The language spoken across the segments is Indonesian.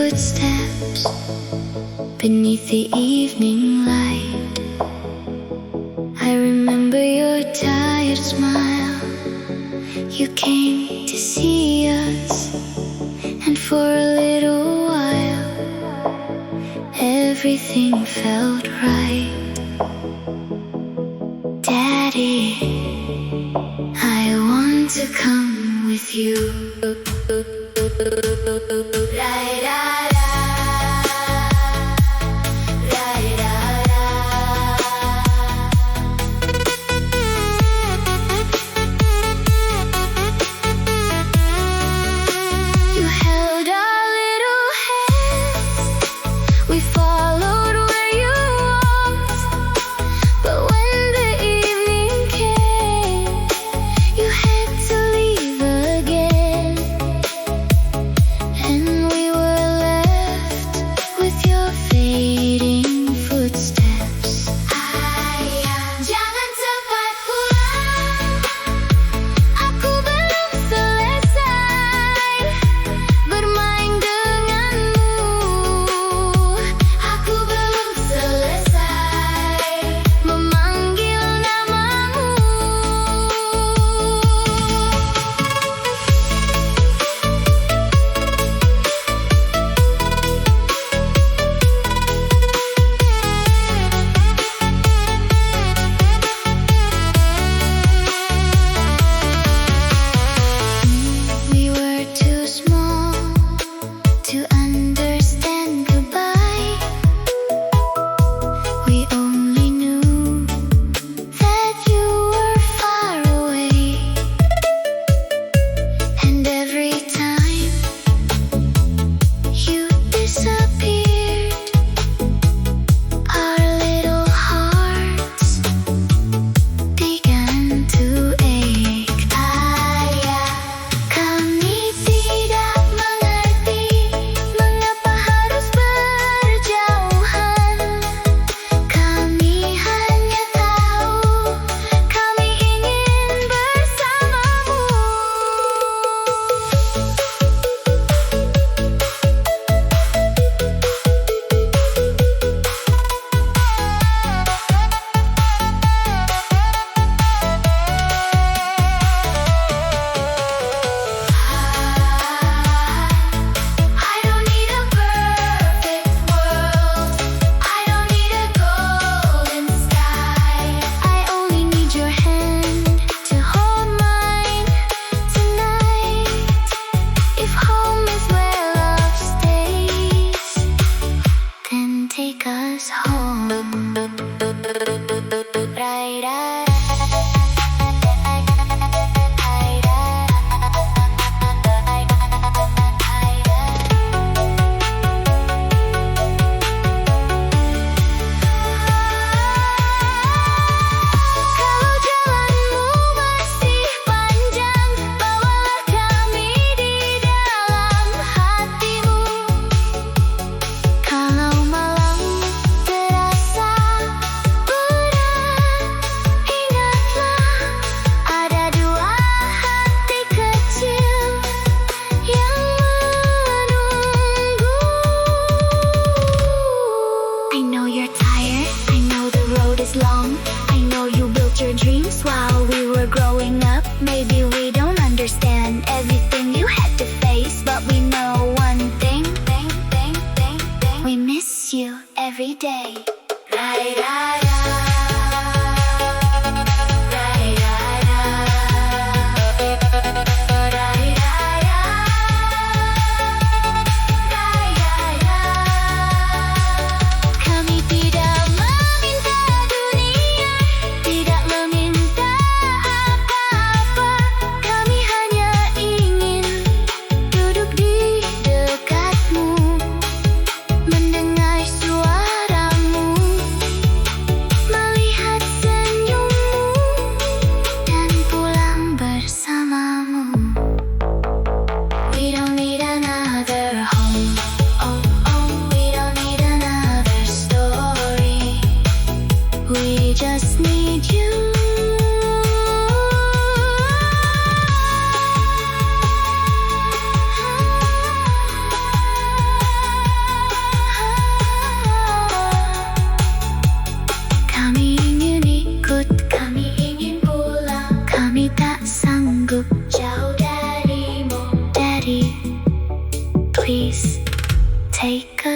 footsteps beneath the evening light. I remember your tired smile. You came to see us, and for a little while everything felt right. Daddy, I want to come with you. You held our little hands. We followed where you walked. But when the evening came, you had to leave again. And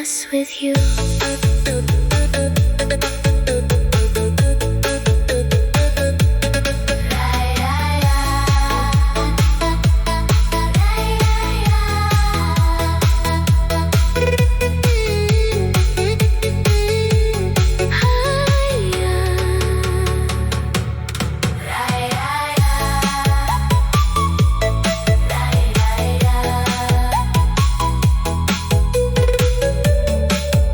just with you.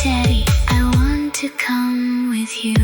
Daddy, I want to come with you.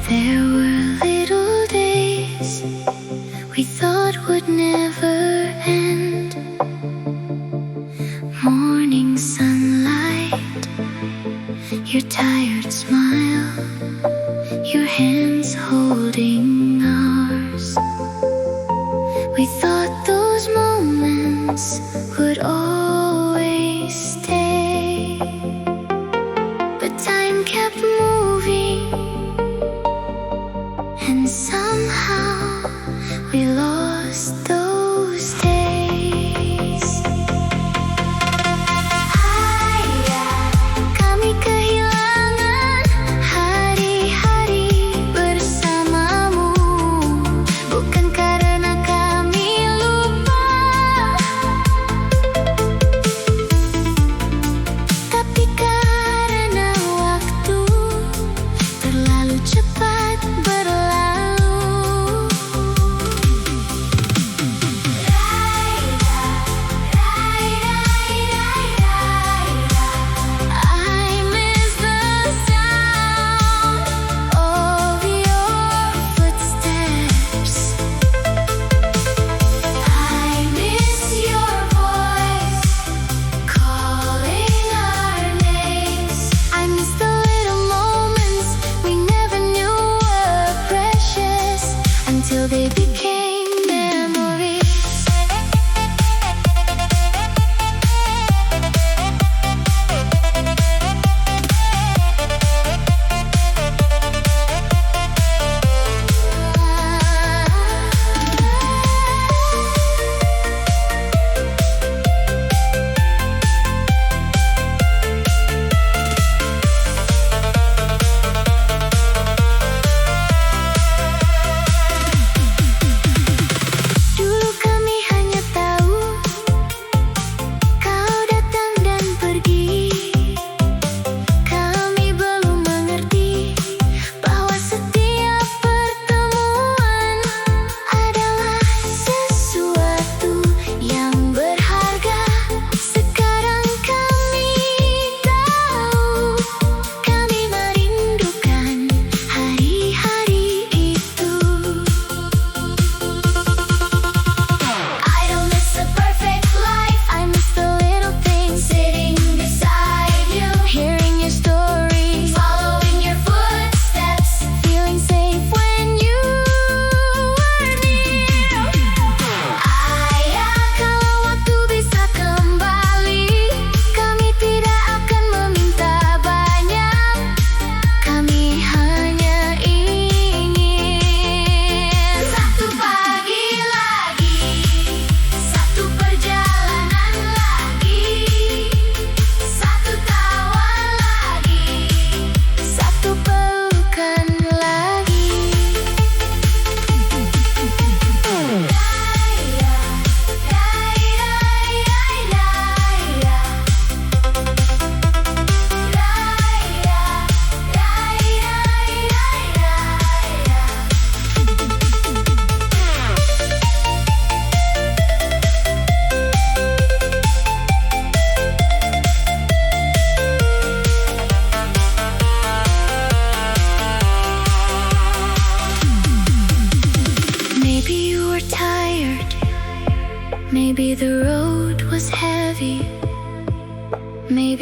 There were little days we thought would never end. Morning sunlight, your tired smile, your hands holding ours. We thought those moments would always stay, but time kept moving, and somehow we lost those days. Kami kehilangan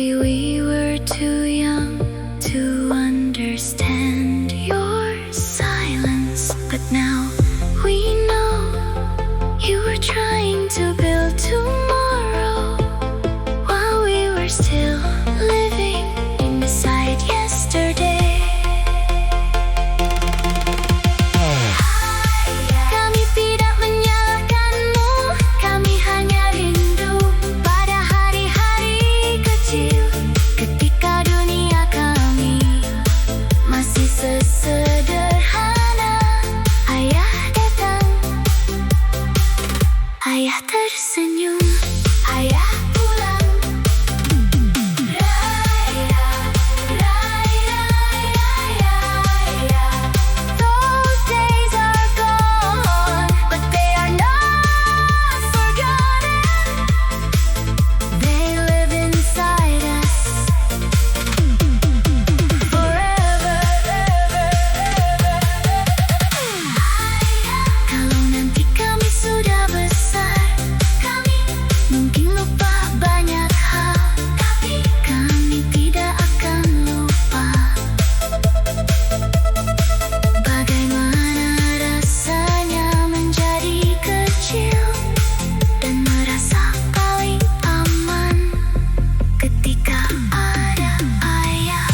Maybe we were too young to understand your silence, but now we know you were trying to build tomorrow while we were still living inside yesterday. Kami tidak menyalahkanmu, kami hanya rindu pada hari-hari kecil ketika dunia kami masih sesederhana. Ayah datang, ayah tersenyum, ayah pulang. Raya, raya, raya, raya. Those days are gone, but they are not forgotten. They live inside us forever, ever, ever. Kalau nanti kami sudah besar, kami mungkin lupa banyak hal, tapi kami tidak akan lupa bagaimana rasanya menjadi kecil dan merasa paling aman ketika ada ayah.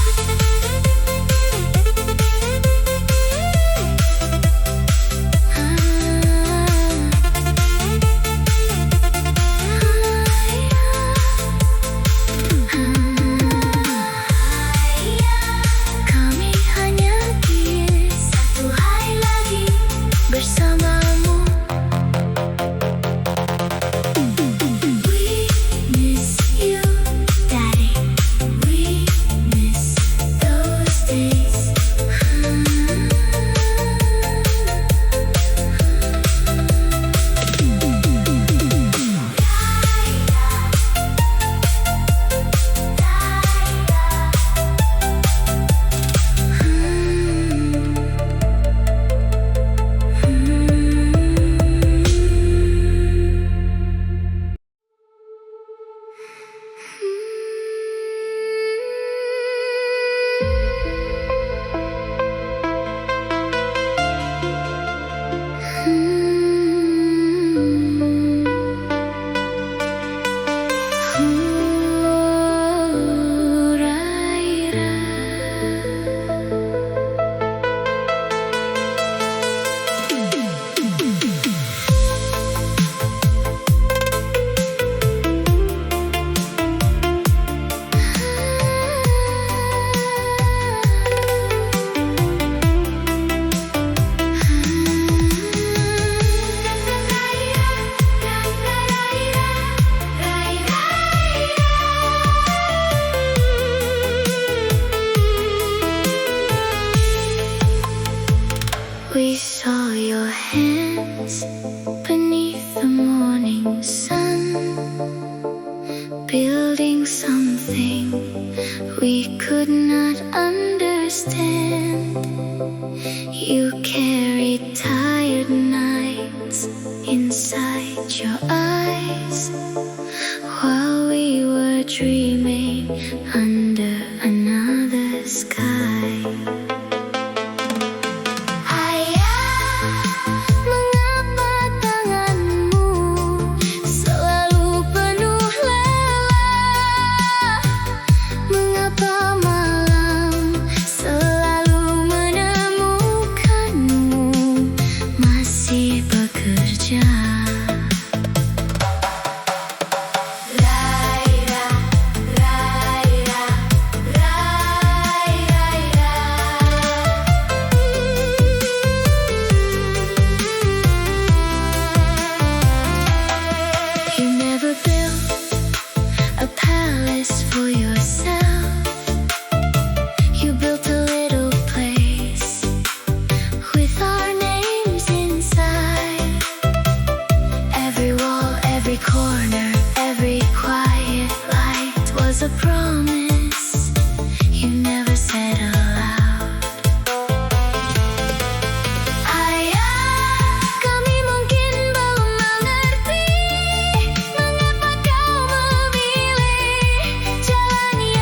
Kami hanya ingin satu hari lagi bersamamu. We miss you, Daddy. We miss those days. We saw your hands beneath the morning sun, building something we could not understand. You carried tired nights inside your eyes while we were dreaming under another sky. Mengapa tanganmu selalu penuh lelah? Mengapa malam selalu menemukanmu masih bekerja? Raira, raira, raira, raira. You never built a palace for yourself. You built a little place with our names inside. Every wall, every corner, every quiet light was a promise you never said aloud. Ayah, kami mungkin belum mengerti mengapa kau memilih jalani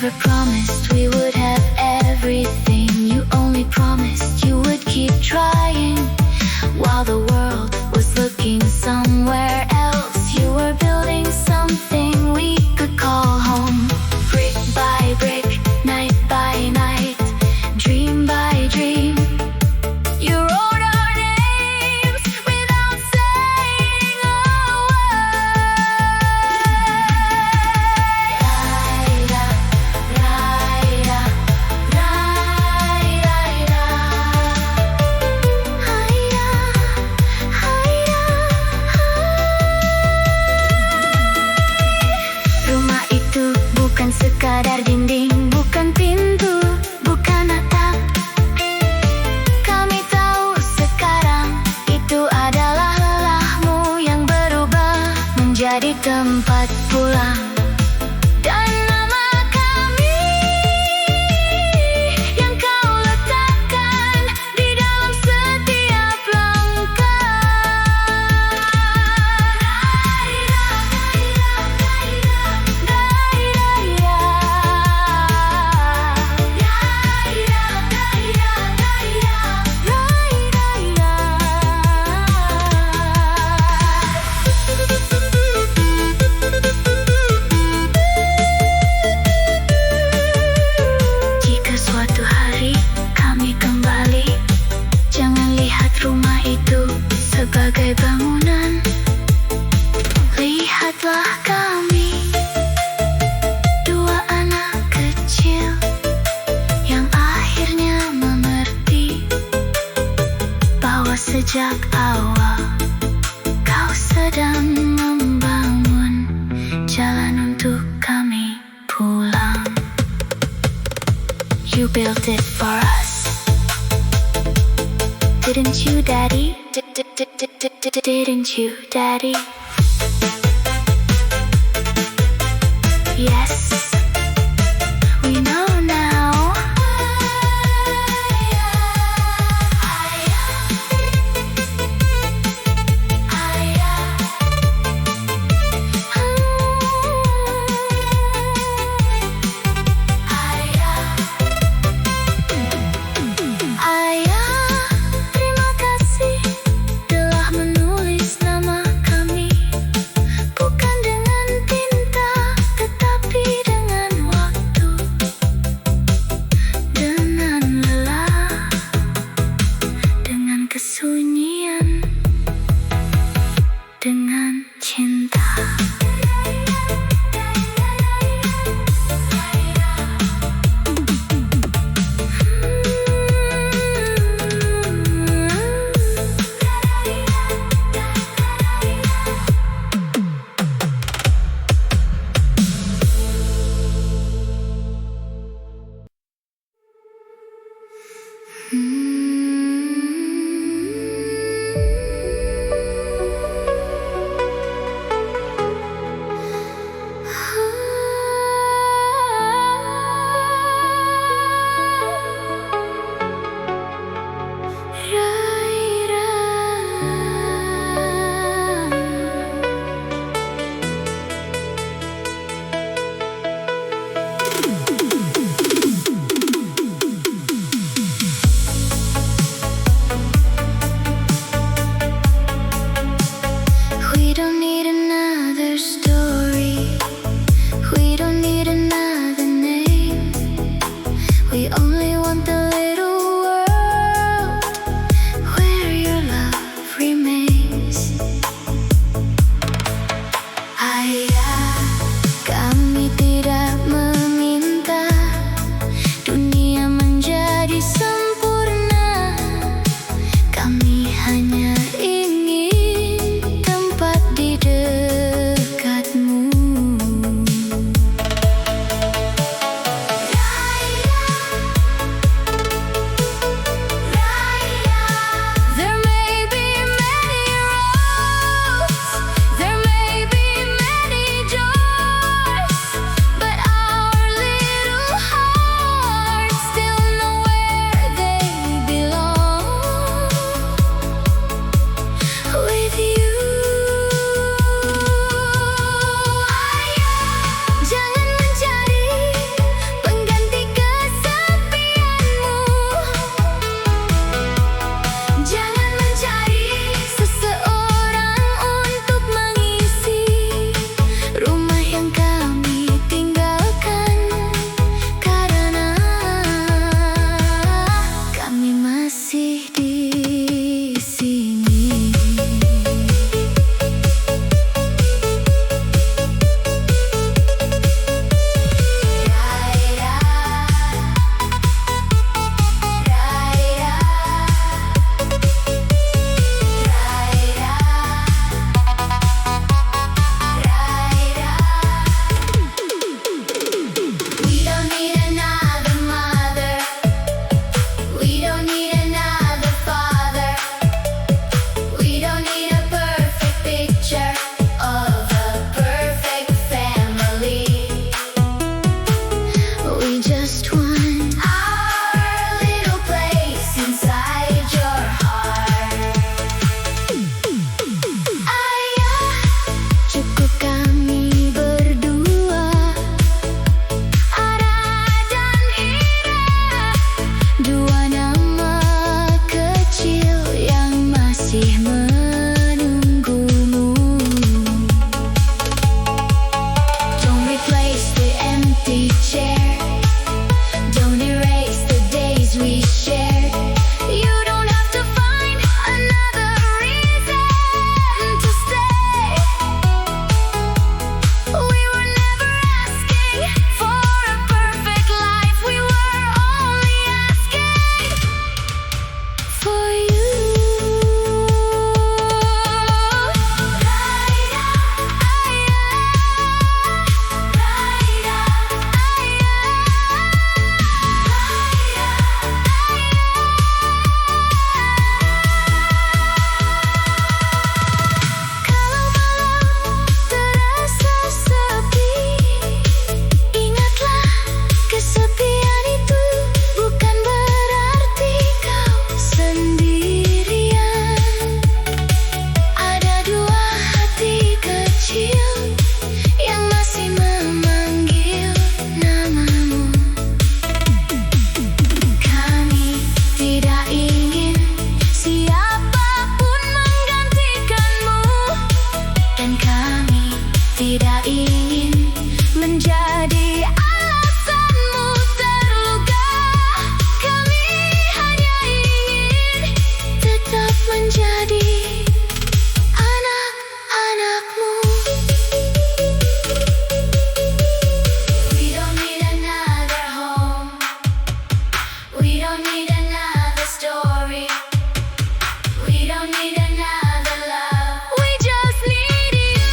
never promised we would have everything. You only promised you would keep trying. While the world was looking somewhere else, you were building something we could call home. Brick by brick, night by night, dream by dream, you wrote our names without saying a word. Raida, raida, raida, haya, haya, rumah itu bukan sekadar dinding, bukan pintu, bukan atap. Kami tahu sekarang itu adalah lelahmu yang berubah menjadi tempat pulang. Dan nama kami yang kau letakkan di dalam setiap langkah. Raida, raida, raida, raida, jika suatu hari kami kembali, jangan lihat rumah itu sebagai bangunan. Lihatlah kami, dua anak kecil yang akhirnya mengerti bahwa sejak awal kau sedang membangun jalan untuk kami pulang. You built it for us, didn't you, Daddy? Didn't you, Daddy? Yes, we know now. Ayah, terima kasih telah menulis nama kami tak ingin menjadi alasanmu terluka. Kami hanya ingin tetap menjadi anak-anakmu. We don't need another home. We don't need another story. We don't need another love. We just need you.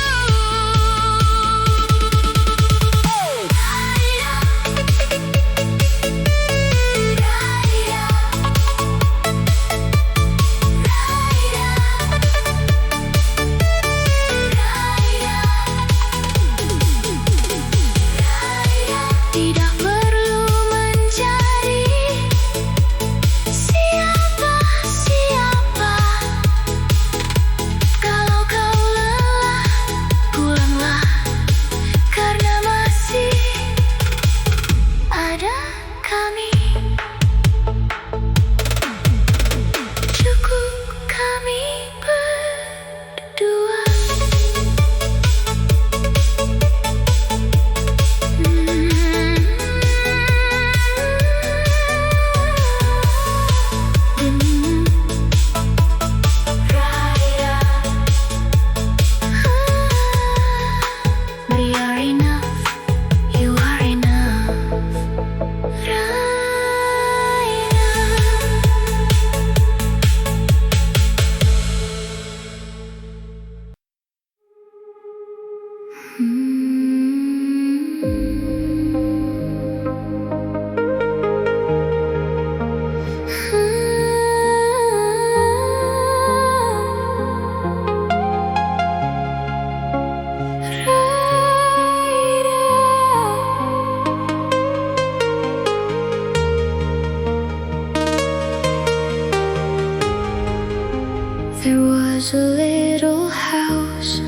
Tidak perlu mencari siapa-siapa. Kalau kau lelah, pulanglah, karena masih ada kami. Cukup kami berdua. We are enough, you are enough, There was a little house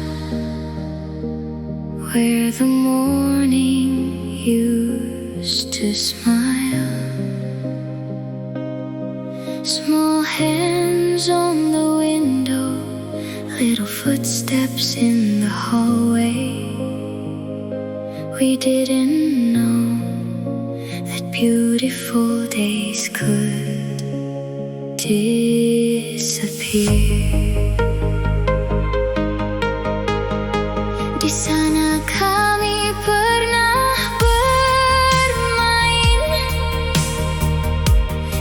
where the morning used to smile. Small hands on the window, little footsteps in the hallway. We didn't know that beautiful days could disappear. Di sana kami pernah bermain.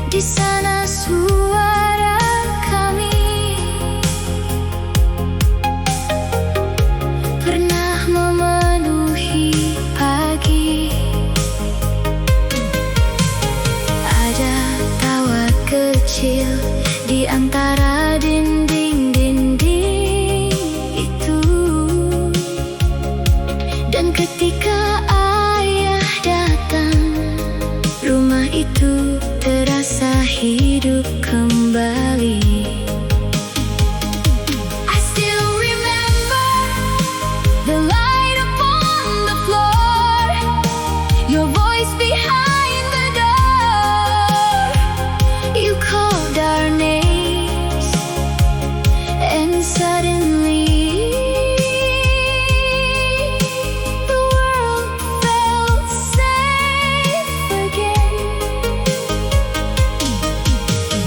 Di sana suara kami pernah memenuhi pagi. Ada tawa kecil di antara dinding-dinding itu. Dan ketika ayah datang, rumah itu terasa hidup kembali. I still remember the light upon the floor, your voice behind the door. You called our names, and suddenly the world felt safe again.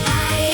I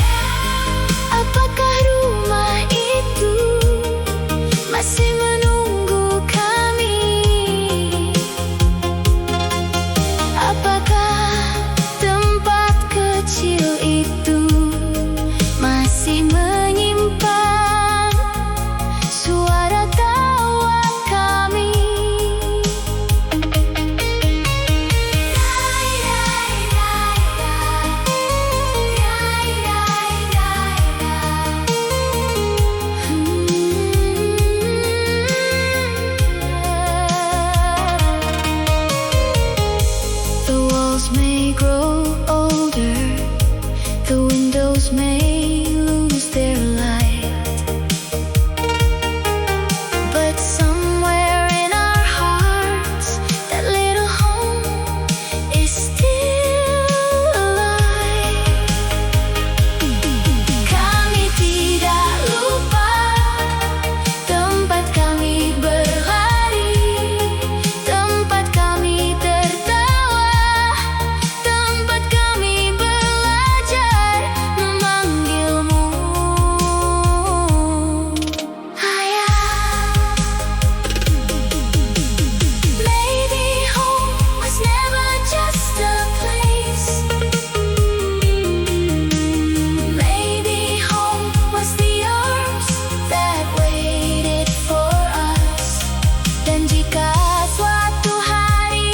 Dan jika suatu hari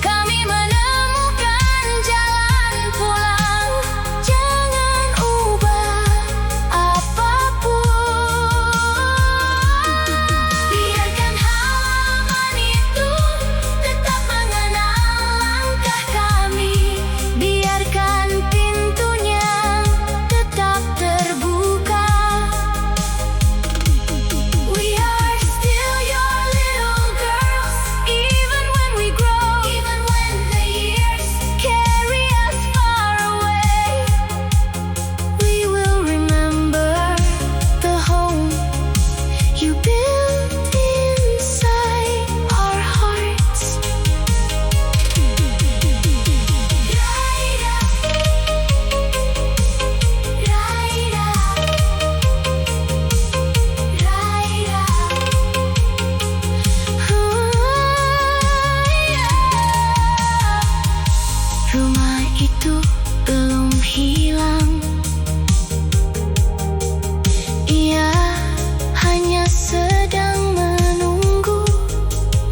kami menemukan jalan pulang, jangan ubah apapun. Biarkan halaman itu tetap mengenal langkah kami. Biarkan pintunya tetap terbuka. We are still your little girls, even when we grow, even when the years carry us far away. We will remember the home you built inside our hearts. Rumah itu belum hilang. Ia hanya sedang menunggu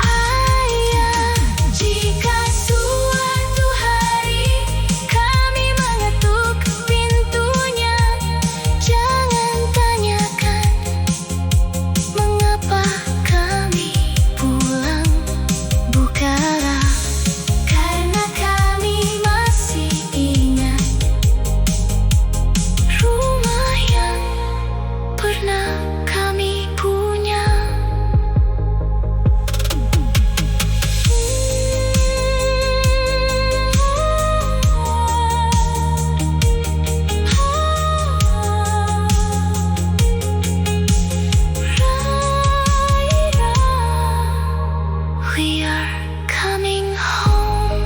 ayah. Jika suatu hari kami mengetuk pintunya, jangan tanyakan mengapa kami pulang. Bukalah, karena kami masih ingat rumah yang pernah kami punya. We are coming home.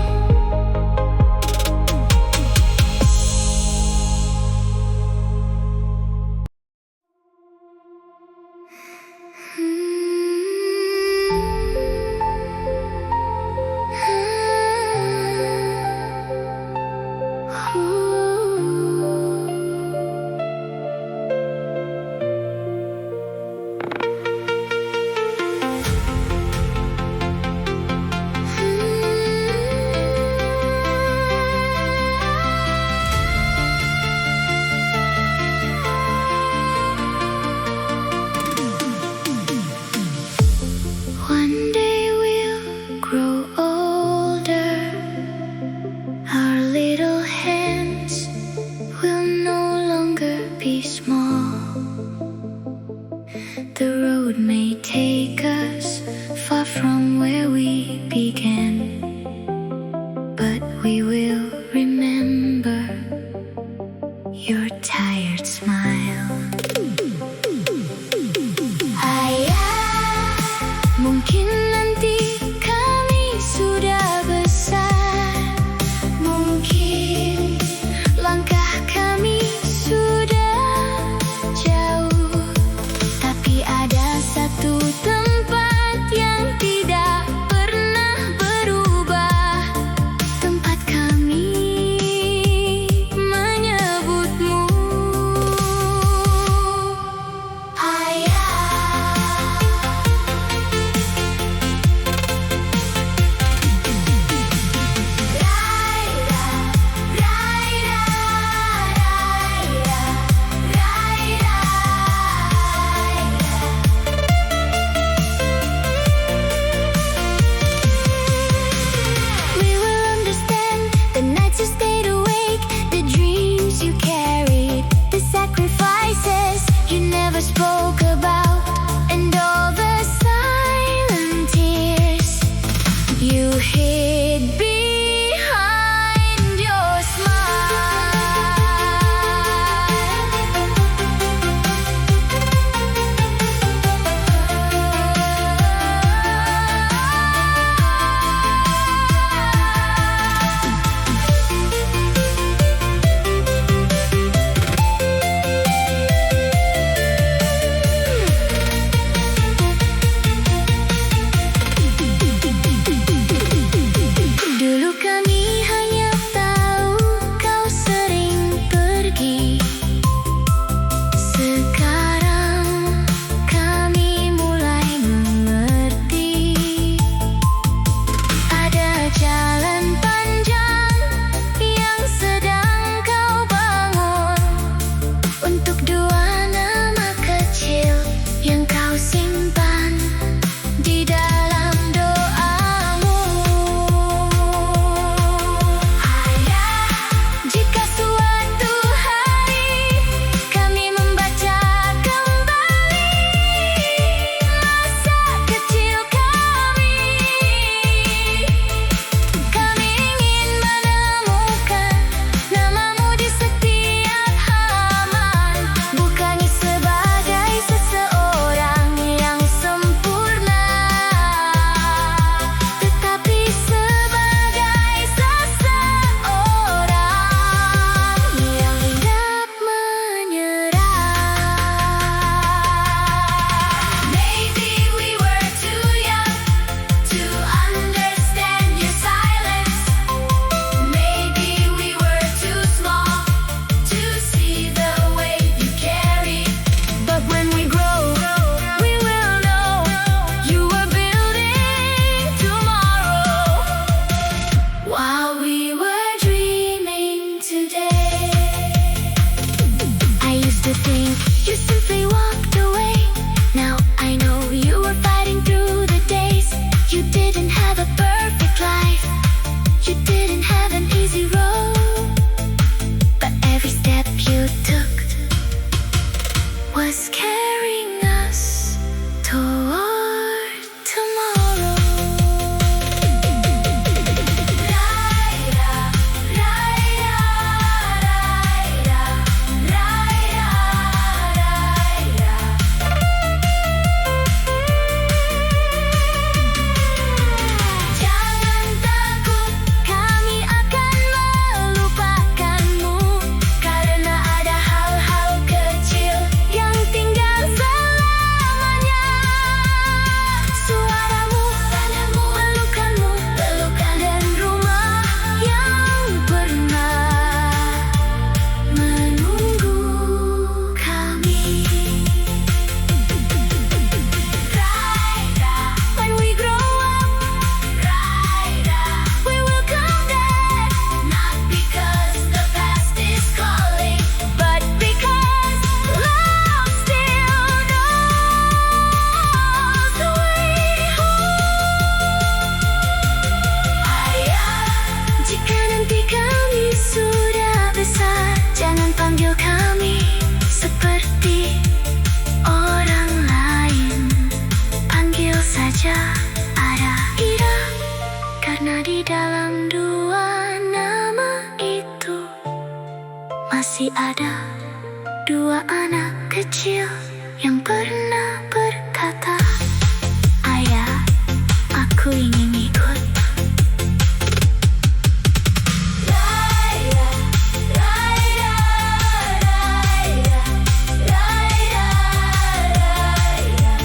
One day we'll grow older. Our little hands will no longer be small. The road may take us far from where we began, but we will remember your tired smile. Ayah, mungkin nanti kami sudah besar, mungkin langkah kami sudah jauh, tapi ada satu tempat yang tidak pernah berubah. Di dalam dua nama itu masih ada dua anak kecil yang pernah berkata, "Ayah, aku ingin ikut." Raya, raya, raya, raya, raya.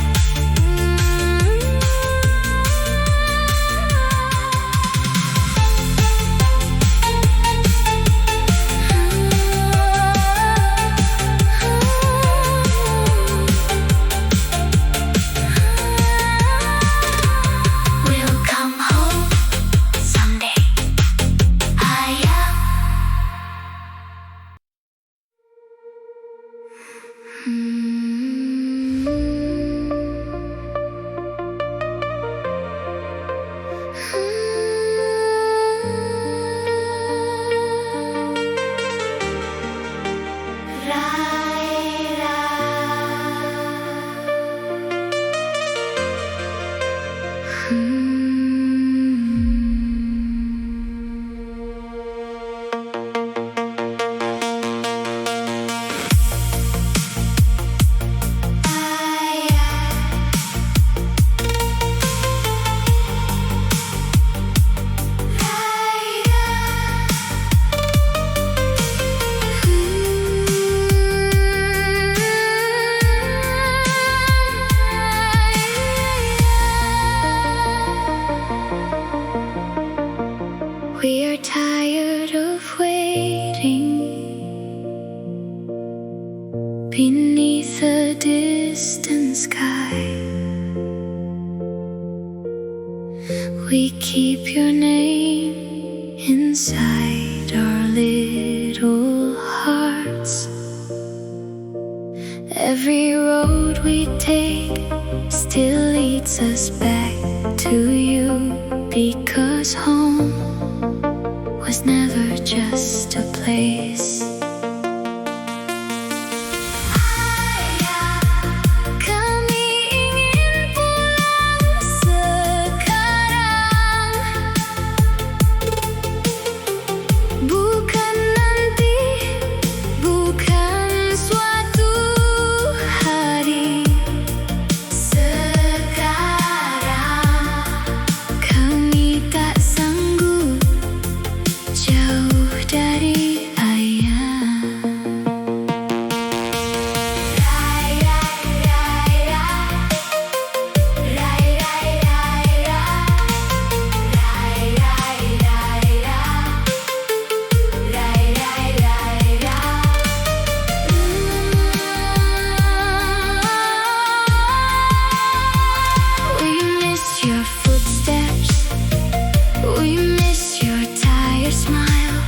We'll come home someday. Ayah. We are tired of waiting beneath a distant sky. We keep your name inside our little hearts. Every road we take still leads us back to you, because home was never just a place. Ayah, kami ingin pulang sekarang, bukan nanti, bukan suatu hari. Sekarang kami tak sanggup jauh dari ayah. Raya, raya, raya, raya, raya, raya, raya. We miss your footsteps. We miss your tired smile.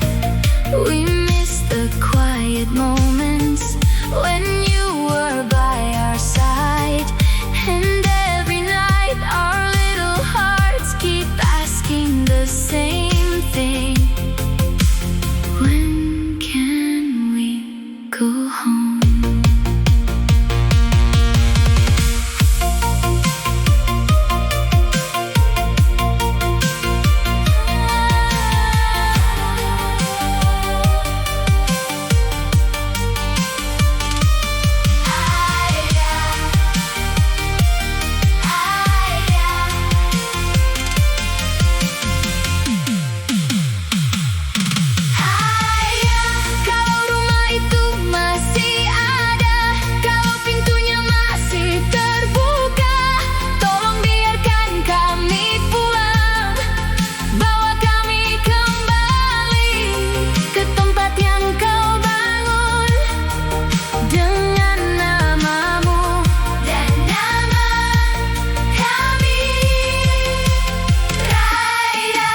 We miss the quiet moments when you were by our side. And every night our little hearts keep asking the same thing: when can we go home? Kalau rumah itu masih ada, kalau pintunya masih terbuka, tolong biarkan kami pulang. Bawa kami kembali ke tempat yang kau bangun dengan namamu dan nama kami. Raya,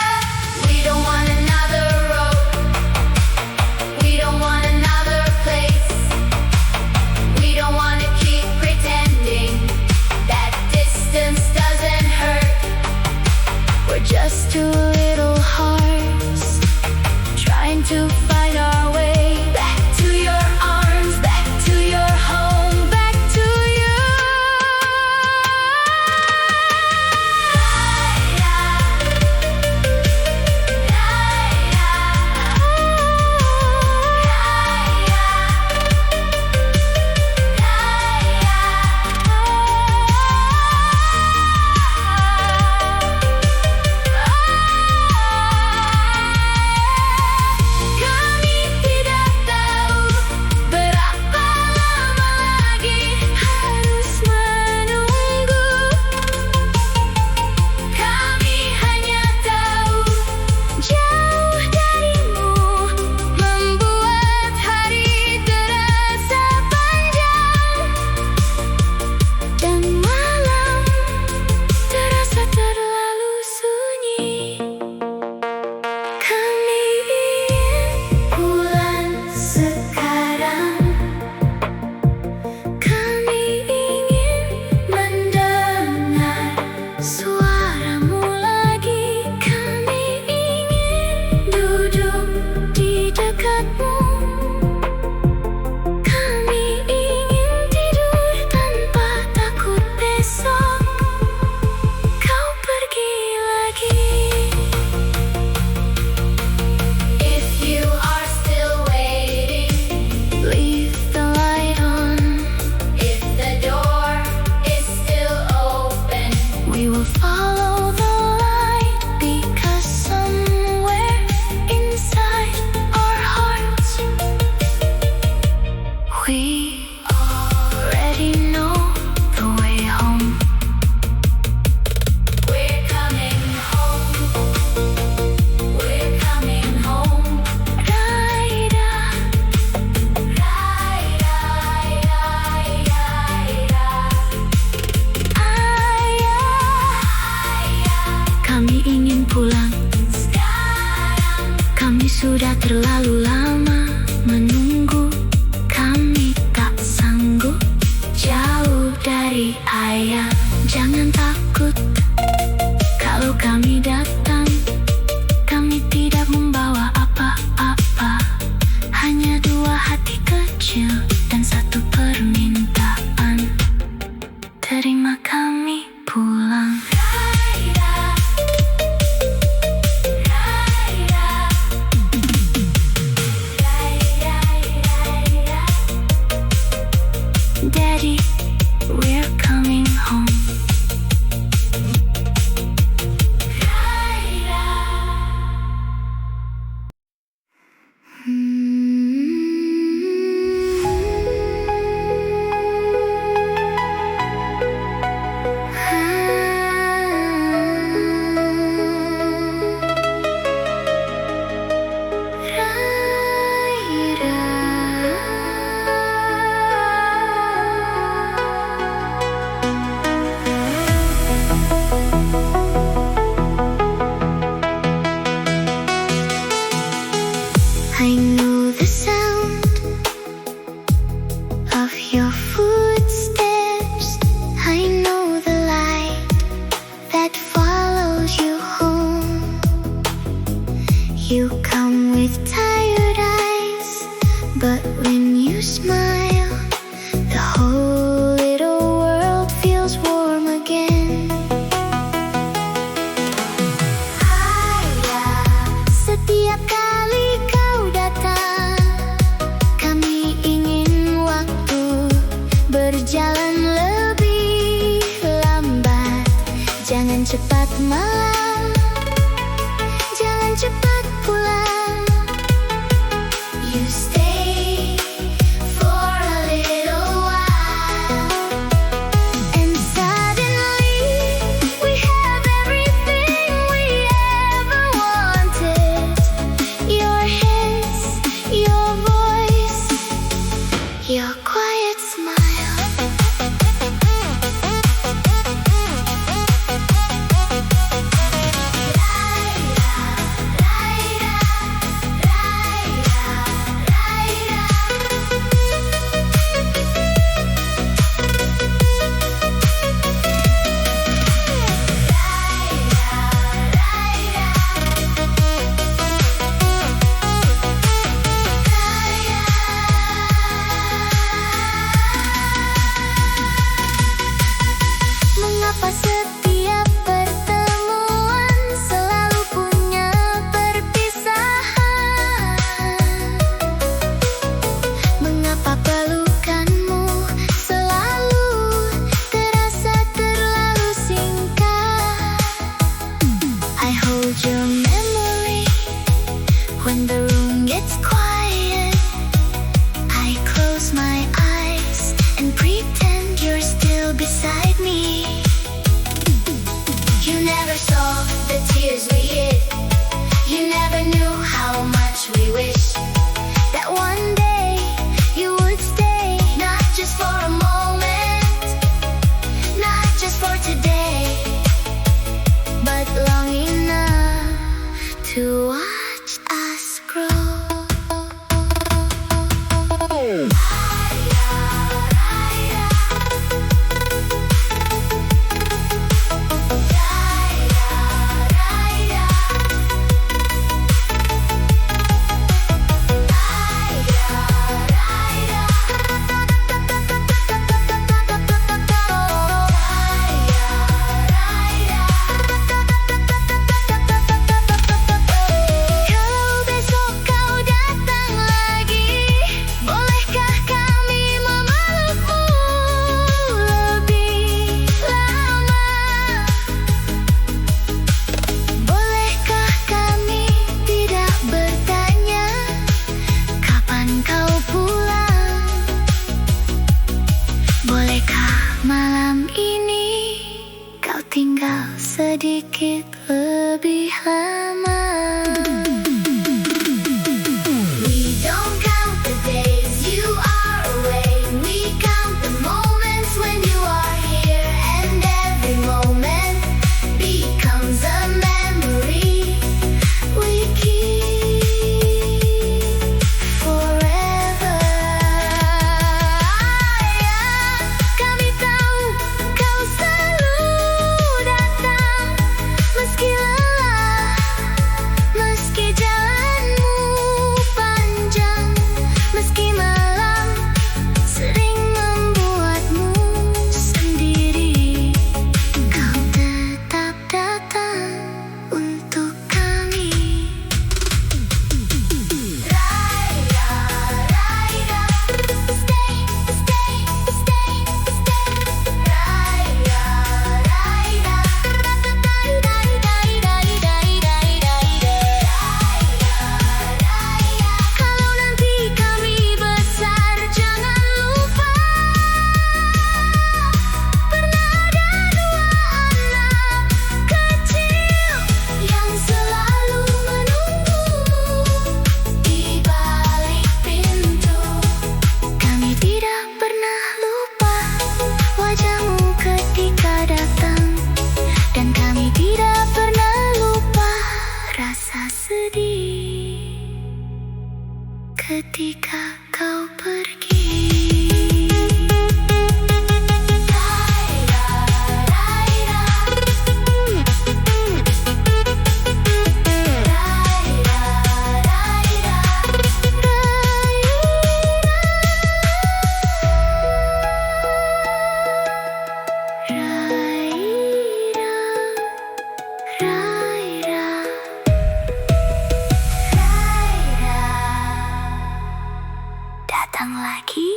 we don't want another road. We don't want another place. We don't want to keep pretending that distance doesn't hurt. We're just two little hearts trying to find our way back to your arms, back to your home, back to you. Raya, pulang. Kami sudah terlalu lama menunggu. Kami tak sanggup jauh dari ayah. Jangan takut kalau kami datang. Kami tidak membawa apa-apa, hanya dua hati kecil dan satu permintaan. Terima kami pulang. Daddy, we're coming home. I know the sound of your footsteps. I know the light that follows you home. You come with tired eyes, but when you smile, the whole little world feels warm again. Setiap kali kau datang, kami ingin waktu berjalan lebih lambat. Jangan cepat malam, jangan cepat pulang. You stay for a little while, and suddenly we have everything we ever wanted. Your hands, your voice, your quiet smile. Mengapa setiap pertemuan selalu punya perpisahan? Mengapa pelukanmu selalu terasa terlalu singkat? I hold your memory when the room gets quiet. I close my eyes and pretend you're still beside me. You never saw the tears we hid. You never knew how much we wished that one day you would stay. Not just for a moment, not just for today, but long enough to watch us grow. sedikit lebih lama. We don't count the days you are away. We count the moments when you are here, and every moment becomes a memory. ketika kau pergi. Datang lagi.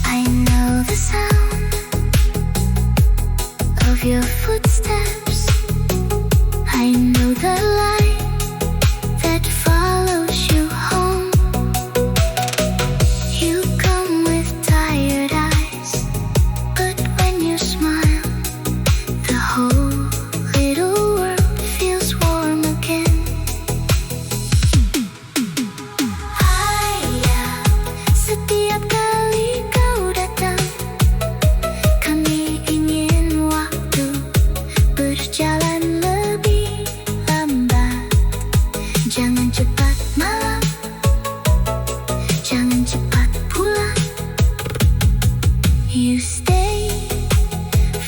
I know the sound of your footsteps. I know the light that follows you home. You come with tired eyes, but when you smile, the whole little world feels warm again. Setiap kali kau datang, kami ingin waktu berjalan lebih lambat. Jangan cepat malam, jangan cepat pulang. You stay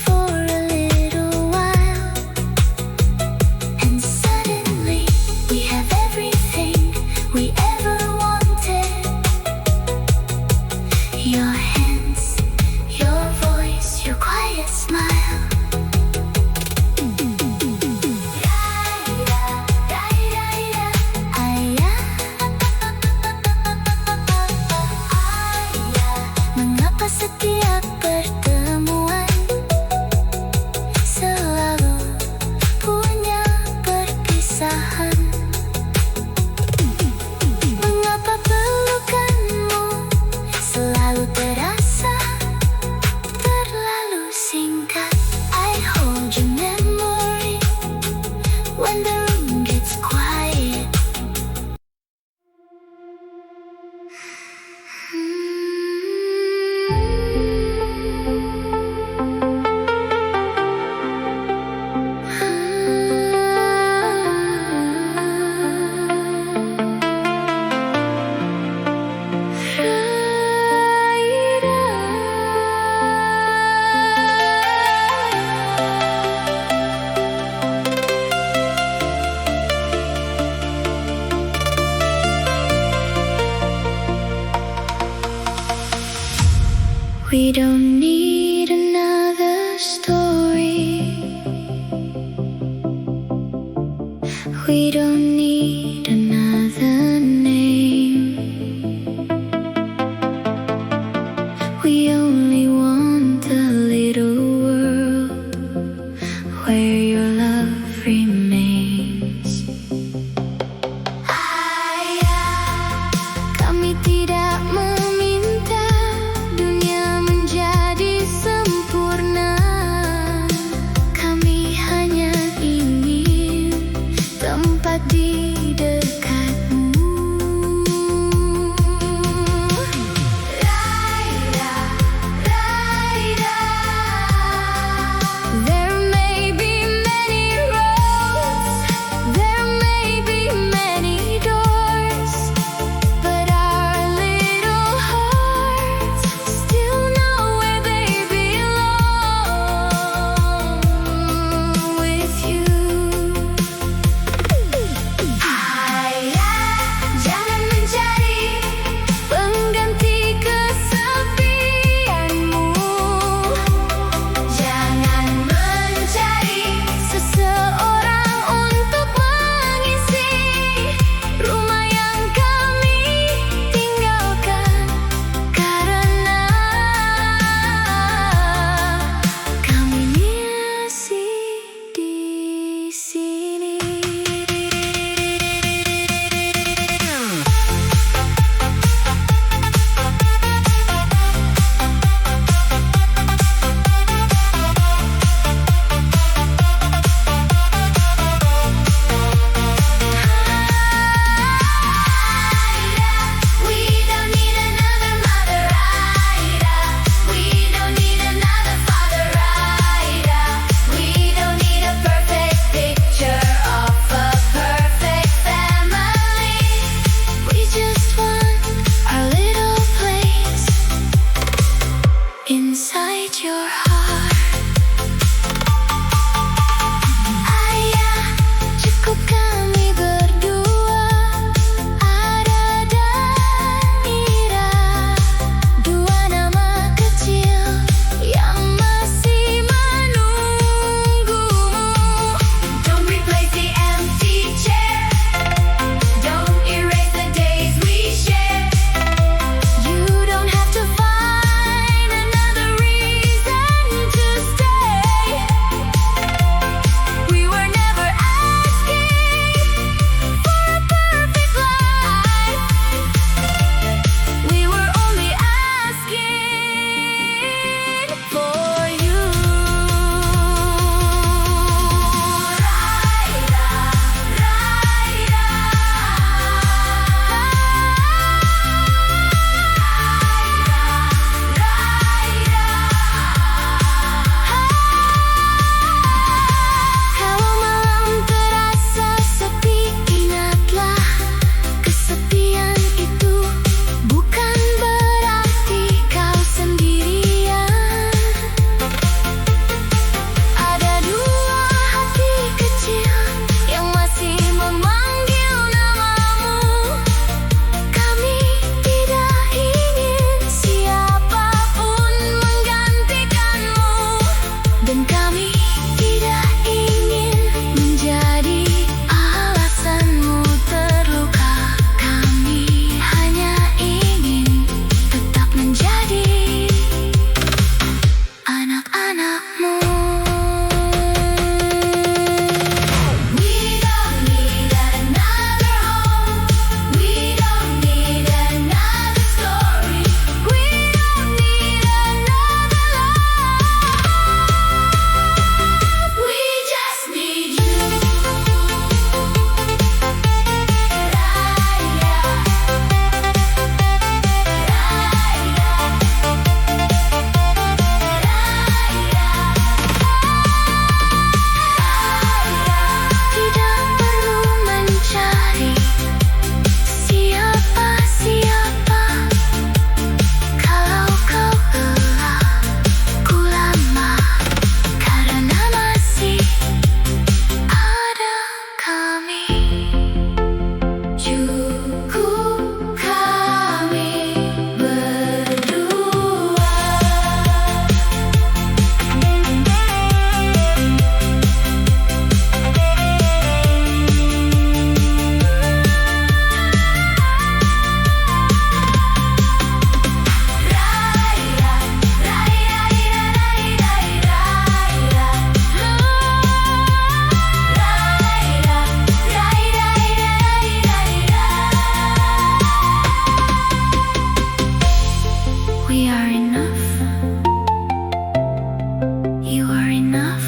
for a little while, and suddenly we have everything we ever wanted. Your hands, your voice, your quiet smile. Mengapa setiap pertemuan selalu punya perpisahan? Mengapa pelukanmu selalu terasa terlalu singkat? I hold your memory when the room gets quiet. We don't need another story. We don't need another name. We only want a little world where your love remains. Kami tidak meminta dunia menjadi sempurna. Kami hanya ingin tempat di dekat kami berdua, Ada dan Ira, dua nama kecil yang masih menunggumu. Don't replace the empty chair, don't erase the days we shared. You don't have to find another reason to stay. We were never asking for a perfect life, we were only asking for you. Kalau malam terasa sepi, ingatlah kesepian itu bukan berarti kau sendirian. Ada dua hati kecil yang masih memanggil namamu. Kami tidak ingin siapapun menggantikanmu, dan kami tidak ingin menjadi alasanmu terluka. Kami hanya ingin tetap menjadi anak-anakmu. We don't need another home, we don't need another story, we don't need another love, we just need you. Tidak perlu mencari siapa-siapa. Kalau kau lelah, ku lama, karena masih ada kami. Cukup kami berdua. We are enough, you are enough.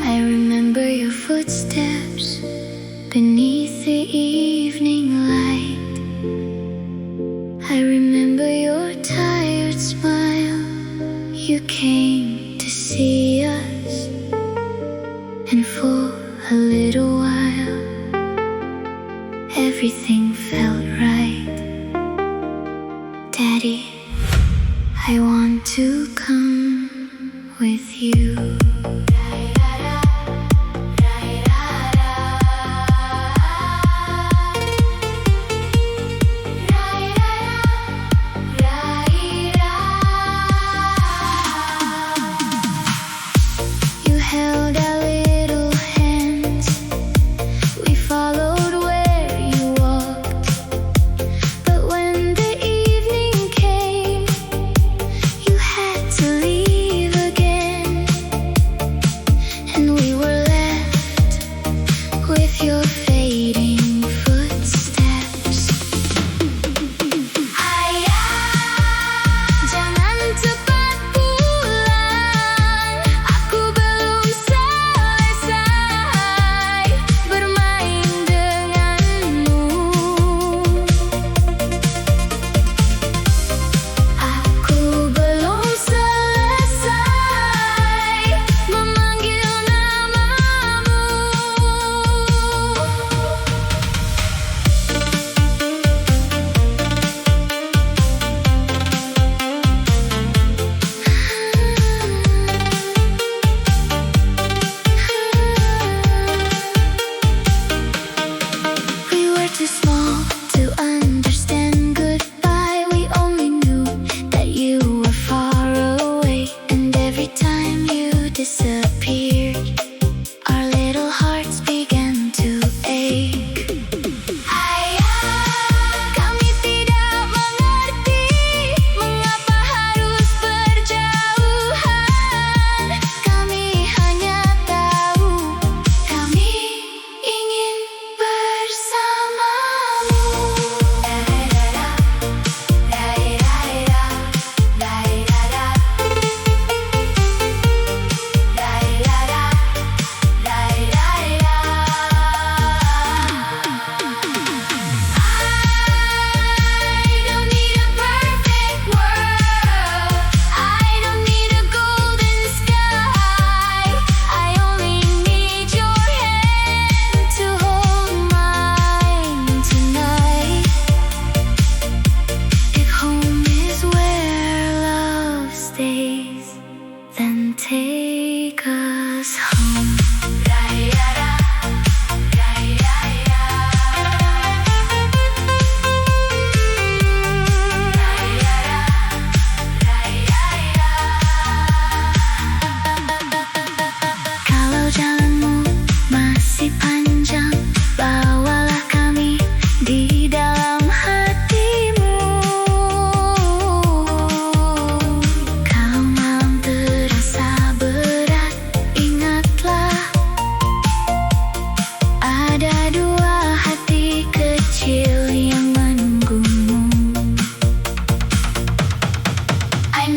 I remember your footsteps beneath the evening light. I remember your tired smile. You came to see us, and for a little while everything felt right. Daddy, I want to come with you. You held our little hands, we followed where you walked. But when the evening came, you had to leave again.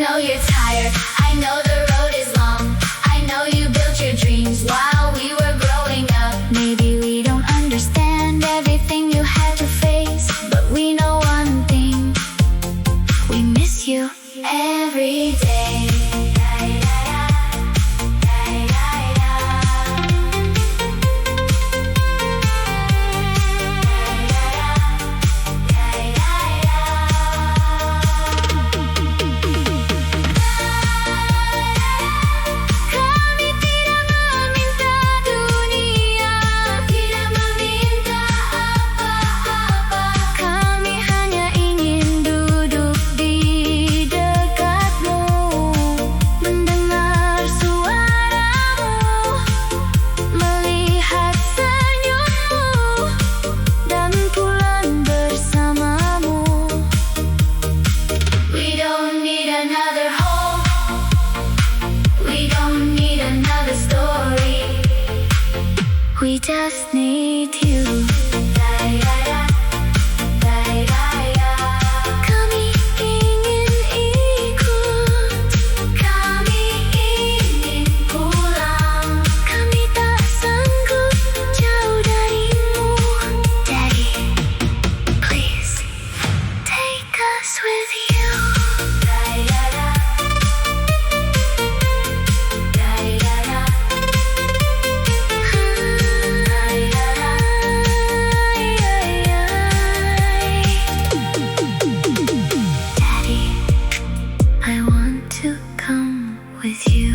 know you're tired, I know the road is long, I know you built your dreams while we were growing up. Maybe we don't understand everything you had to face, but we know one thing, we miss you every day. We just need you. Kami ingin ikut, kami ingin pulang, kami tak sanggup jauh darimu. Daddy, please take us with you. With you.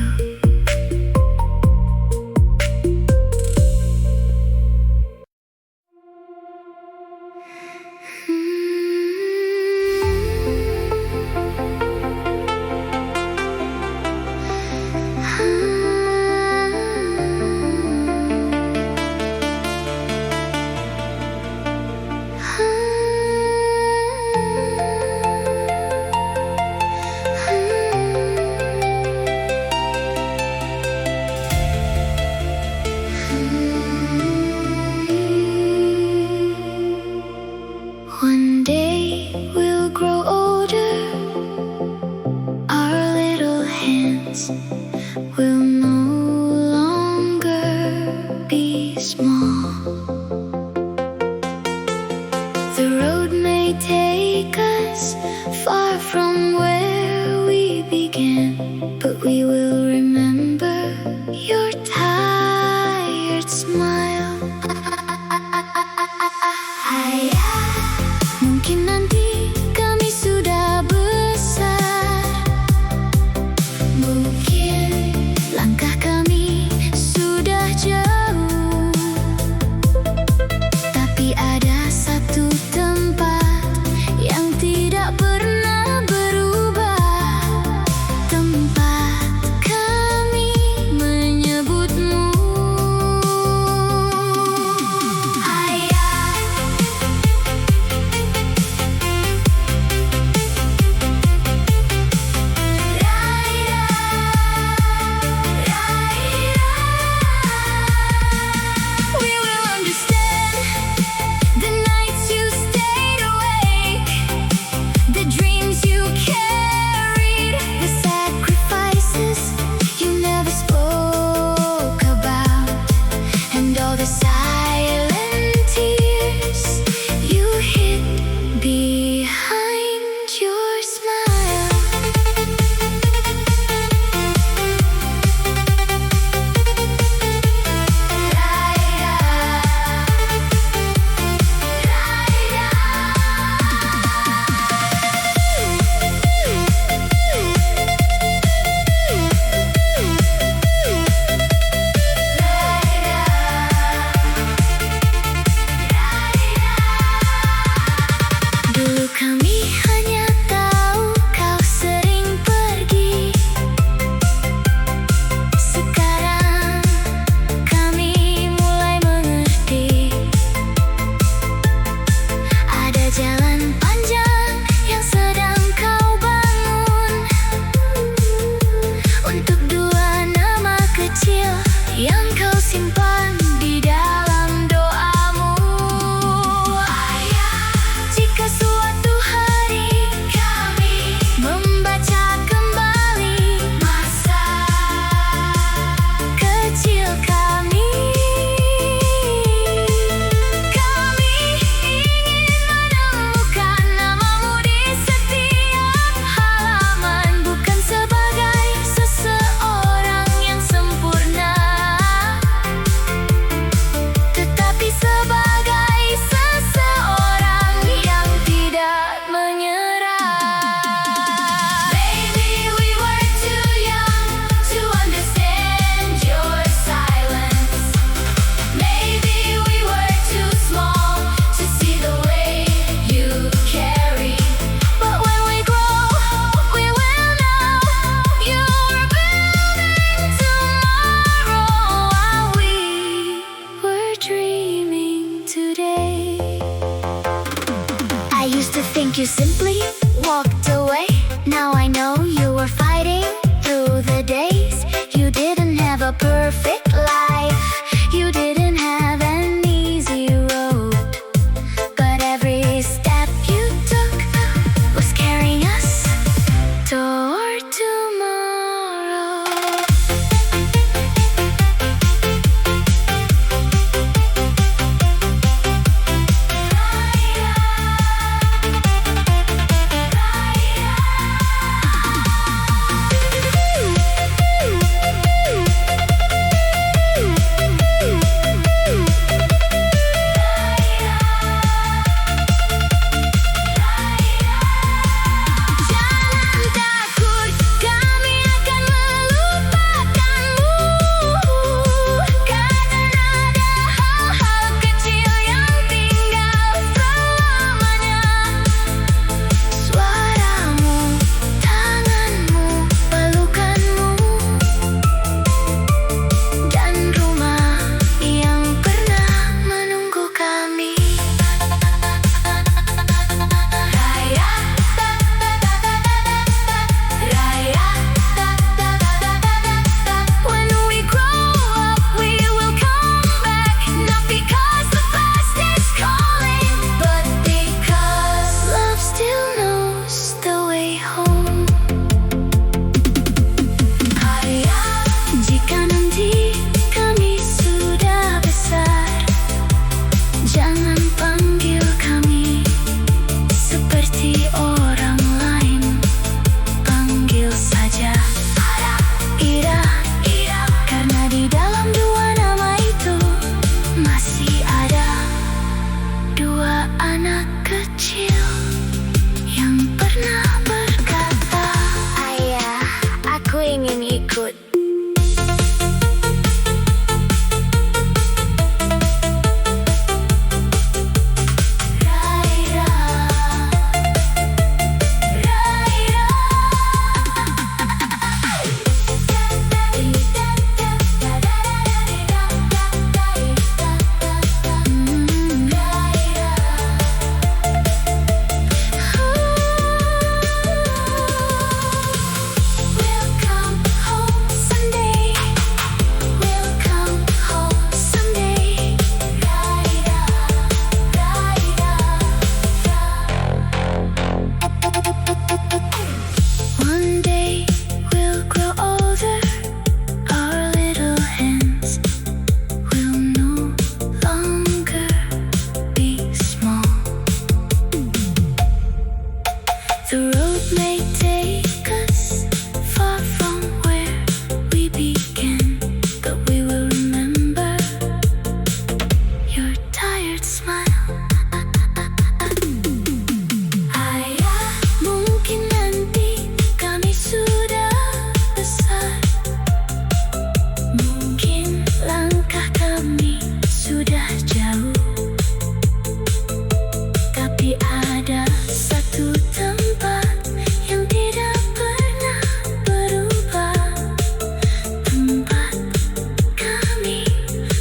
road may take us far from where we began, but we will remember your tired smile. Mungkin nanti kami sudah besar, mungkin langkah kami sudah jauh, tapi ada satu tempat yang tidak pernah berubah, tempat kami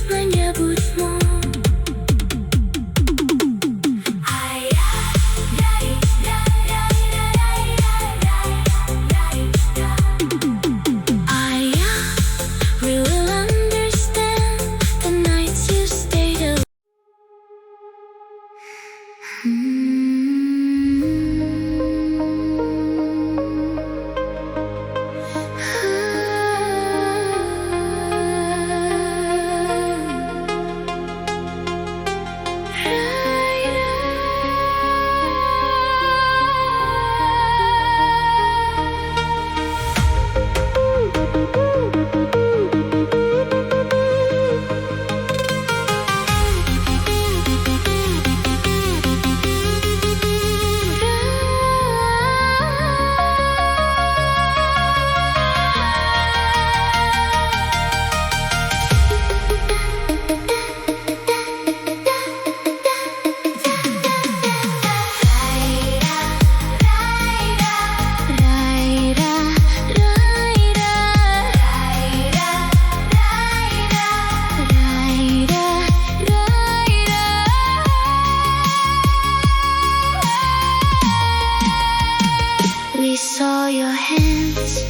menyebutmu. We will understand the nights you stayed away. We saw your hands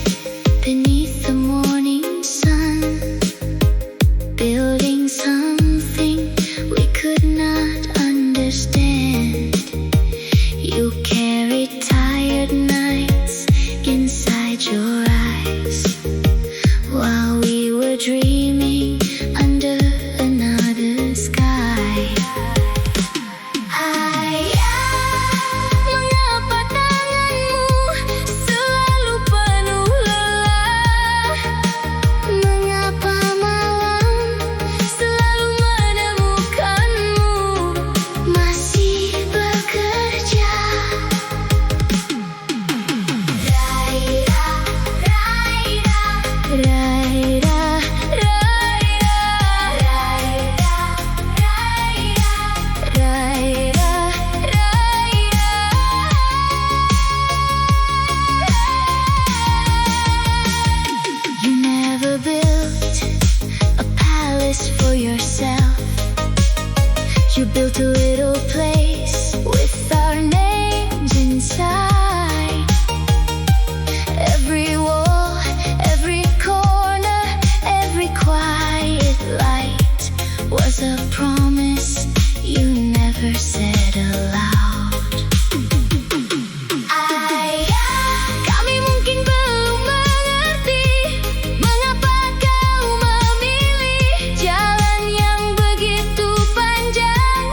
beneath the morning sun, building something we could not understand. You carried tired nights inside your eyes, while we were dreaming under another sky. Mengapa tanganmu selalu penuh lelah? Mengapa malam selalu menemukanmu masih bekerja? Raira, Raira, Raira, Raira, Raira, Raira. You never built a palace for yourself. You built a little place with our names inside. Every wall, every corner, every quiet light was a promise you never said aloud. Kami mungkin belum mengerti mengapa kau memilih jalan yang begitu panjang,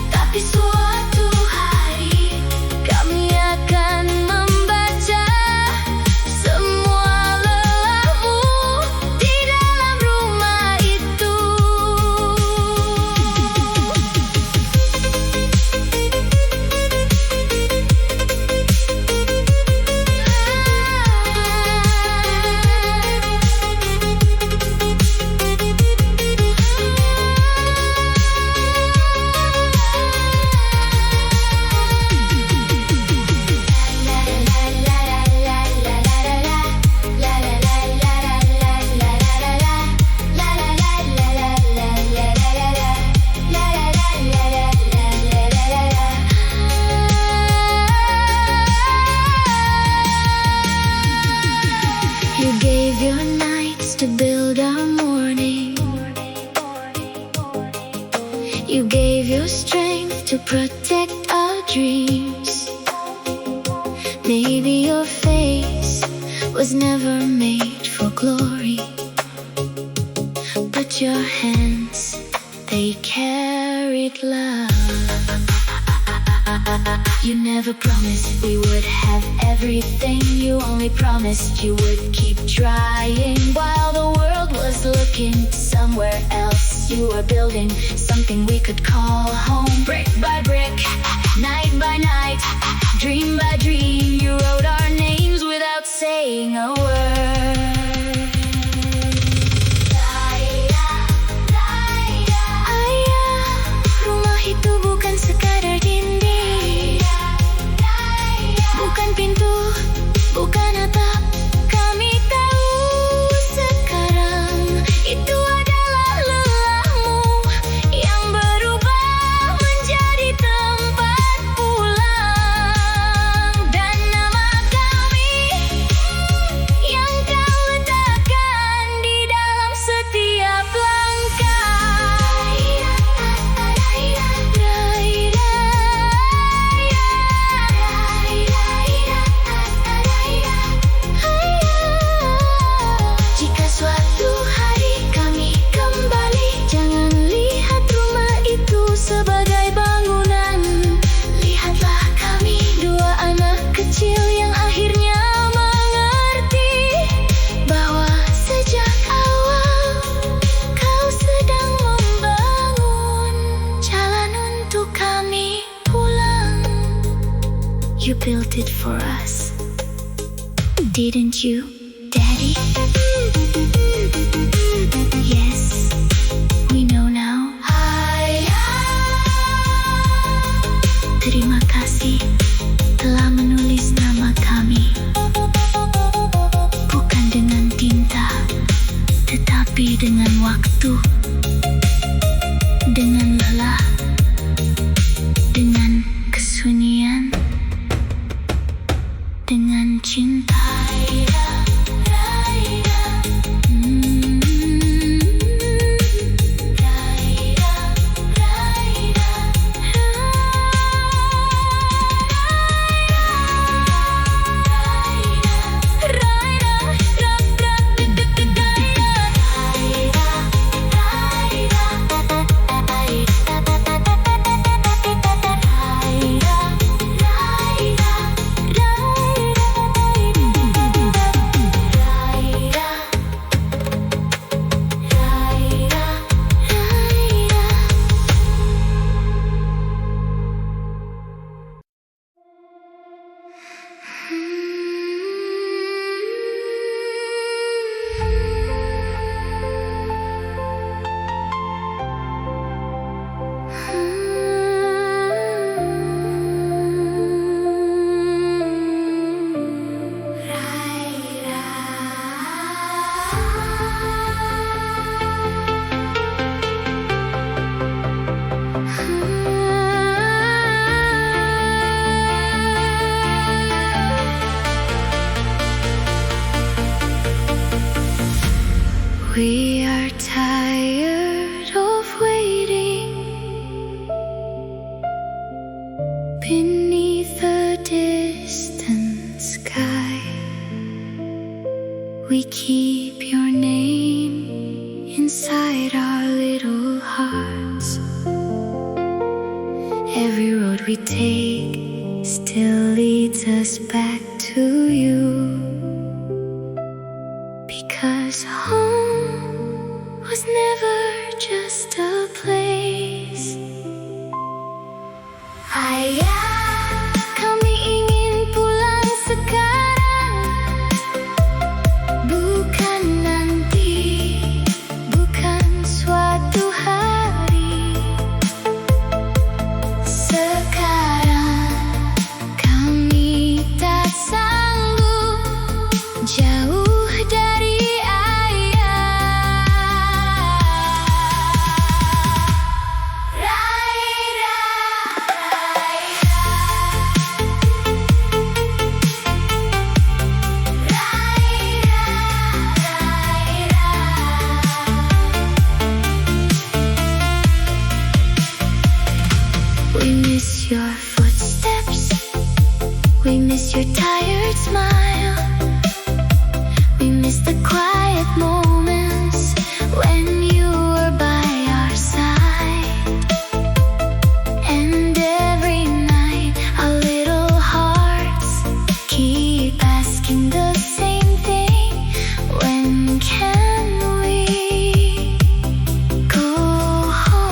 tapi suatu hari kami akan membaca semua lelahmu di dalam rumah itu. You gave your nights to build our morning. You gave your strength to protect our dreams. Maybe your face was never made for glory, but your hands, they carried love. You never promised we would have everything. You only promised you would keep trying. While the world was looking somewhere else, you were building something we could call home. Brick by brick, night by night, dream by dream, you wrote our names without saying a word. Rumah itu bukan sekadar dinding, bukan pintu, bukan atap. Kami tahu sekarang itu adalah lelahmu yang berubah menjadi tempat pulang. Dan nama kami yang kau letakkan di dalam setiap langkah. Jika suatu hari kami kembali, jangan lihat rumah itu sebagai bangunan. Lihatlah kami, dua anak kecil yang akhirnya mengerti bahwa sejak awal kau sedang membangun jalan untuk kami pulang. You built it for us, didn't you, Daddy? Yes, we know now. Terima kasih telah menulis nama kami, bukan dengan tinta, tetapi dengan waktu, dengan lelah, dengan kesunyian, dengan cinta. We are tired of waiting beneath a distant sky. We keep your name inside our little hearts. Every road we take still leads us back to you. Because home was never just a place. Kami ingin pulang sekarang, bukan nanti, bukan suatu hari. Sekarang kami tak sanggup jauh dari we miss your footsteps, we miss your tired smile, we miss the quiet moments when you were by our side. And every night asking the same thing. When can we go home?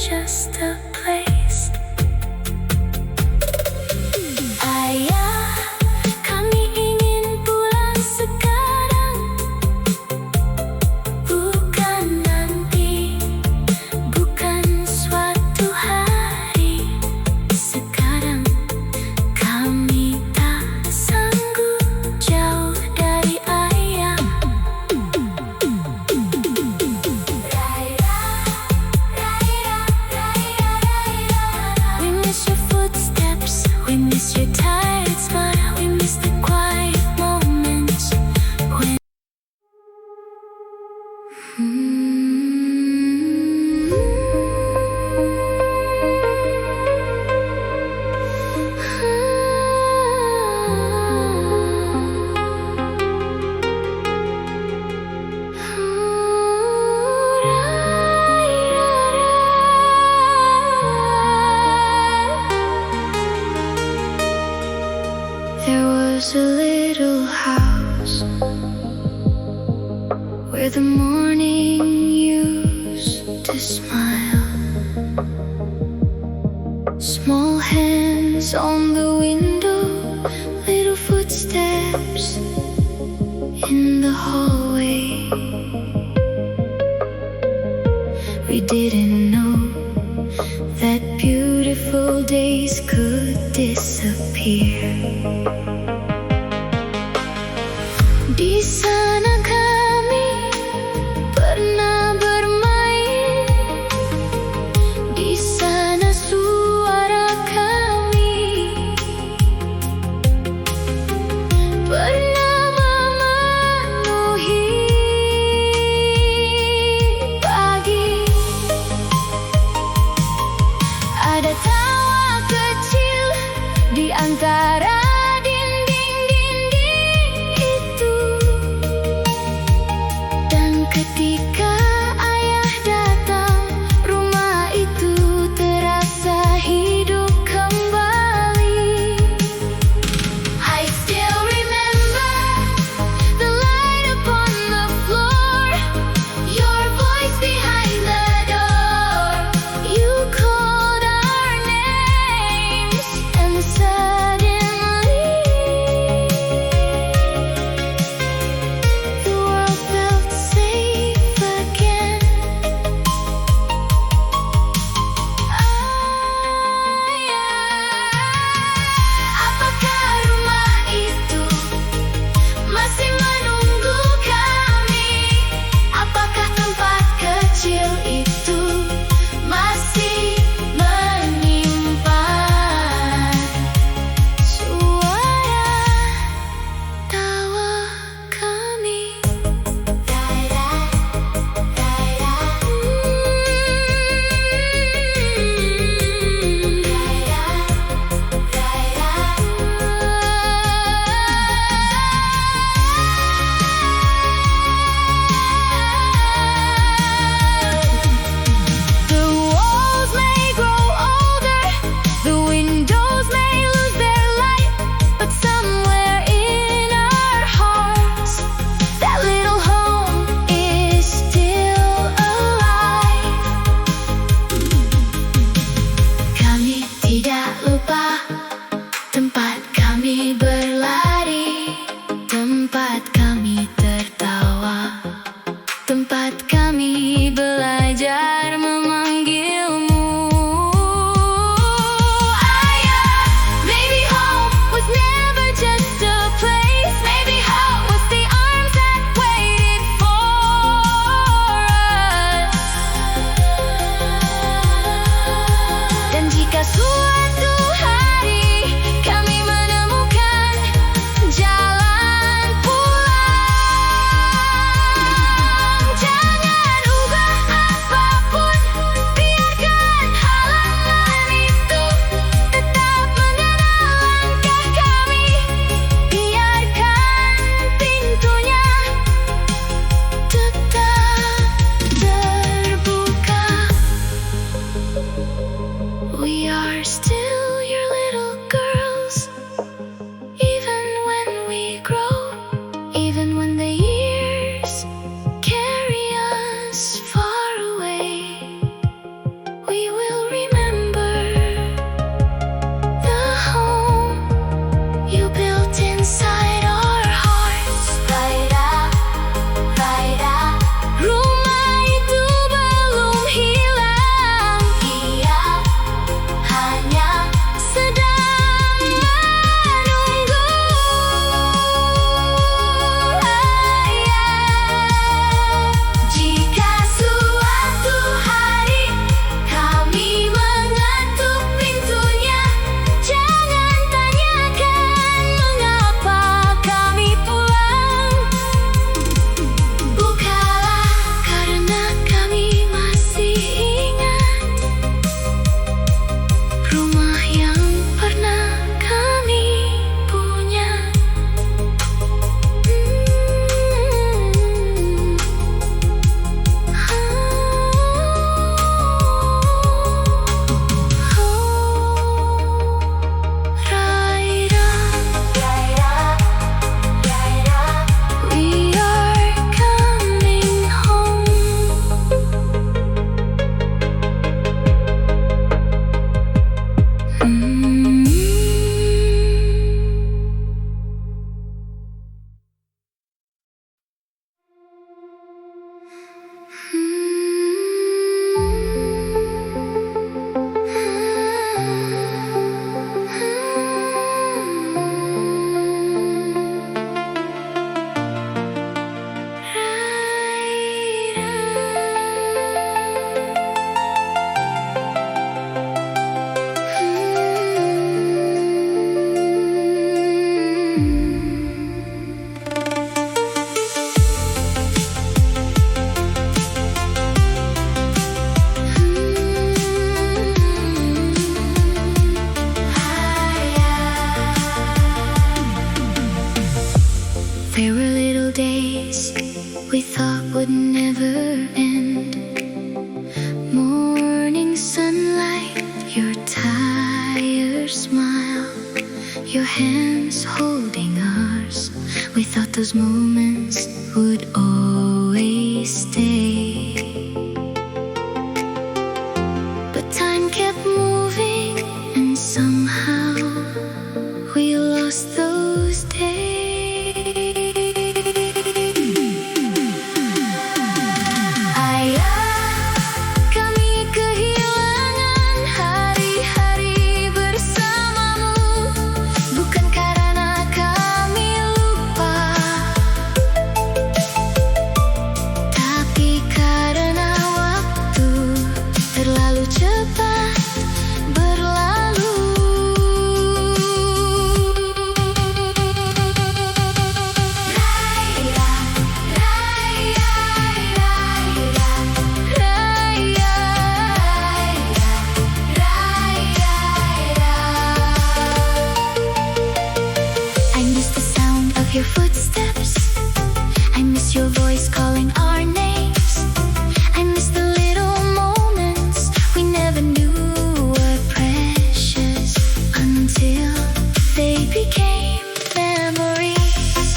just a place. Ayah, kami ingin pulang sekarang, bukan nanti, bukan suatu hari. Sekarang kami tak sanggup jauh dari ayah. We miss your footsteps, we miss your tired smile, we miss the quiet moments when there was a little house where the morning used to smile. Small hands on the window, little footsteps in the hallway. We didn't know that beautiful days could disappear. Di sana kami pernah bermain, di sana suara kami pernah memenuhi pagi. Ada tawa kecil di antara dinding. those moments would always stay. But time kept moving, and somehow we lost those days. Ayah, kami kehilangan hari-hari bersamamu, bukan karena kami lupa, tapi karena waktu terlalu cepat berlalu. Raya, raya, raya, raya, raya, I miss the sound of your footsteps. I miss your voice calling our names. I miss the little moments we never knew were precious until they became memories.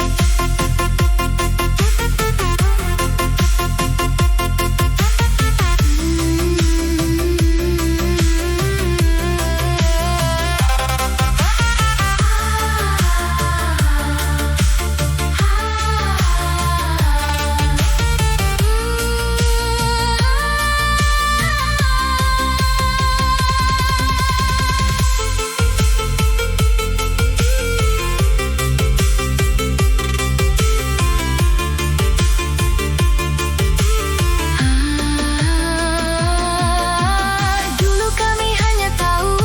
Dulu kami hanya tahu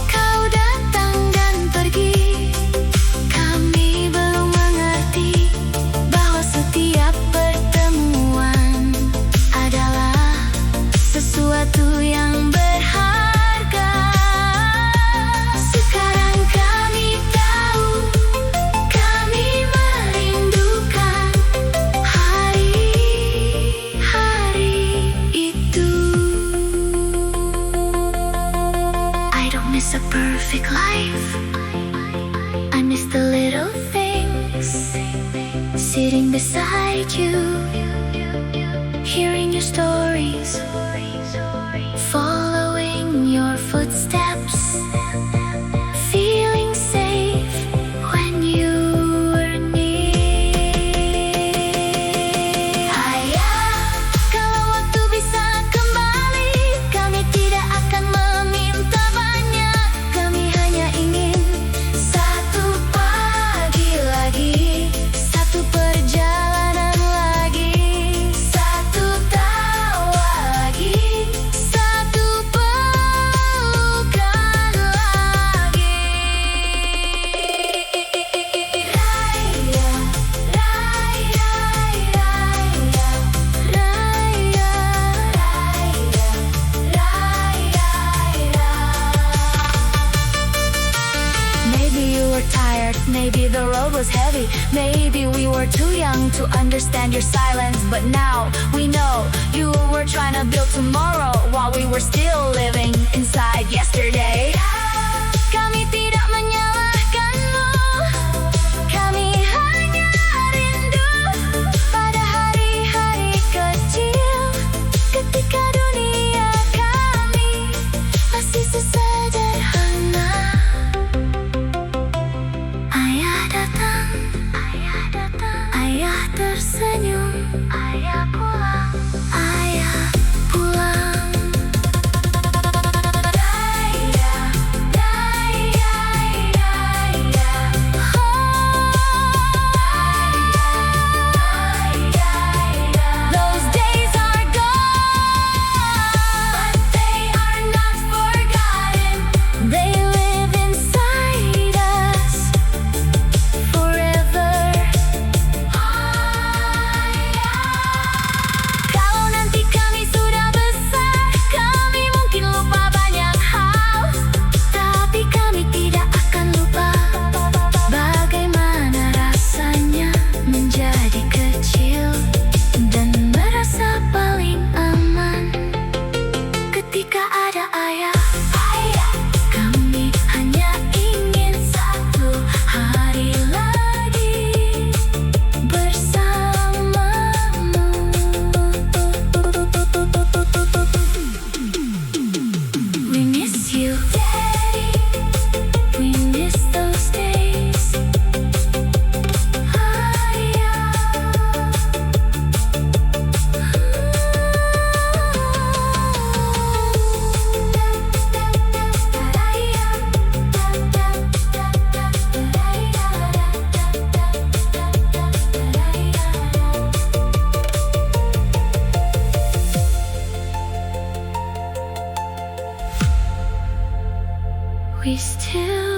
kau datang dan pergi. Kami belum mengerti bahwa setiap pertemuan adalah sesuatu yang berharga. Sekarang kami tahu, kami merindukan hari-hari itu. I don't miss a perfect life, I miss the little things. Sitting beside you, hearing your stories, following your footsteps, feeling safe when you were near. Ayah, kalau waktu bisa kembali, kami tidak akan meminta banyak. Kami hanya ingin satu pagi lagi, satu perjalanan lagi, satu tawa lagi, satu pelukan lagi. Raya, raya, raya, raya, raya, raya. Maybe you were tired, maybe the road was heavy, maybe we were too young to understand your silence. But now we know you were trying to build tomorrow while we were still living inside yesterday. Kami tidak menyalahkanmu, kami hanya rindu pada hari-hari kecil ketika dunia kami masih sesederhana. Ayah datang, ayah tersenyum, ayah pulang, ayah pulang. We still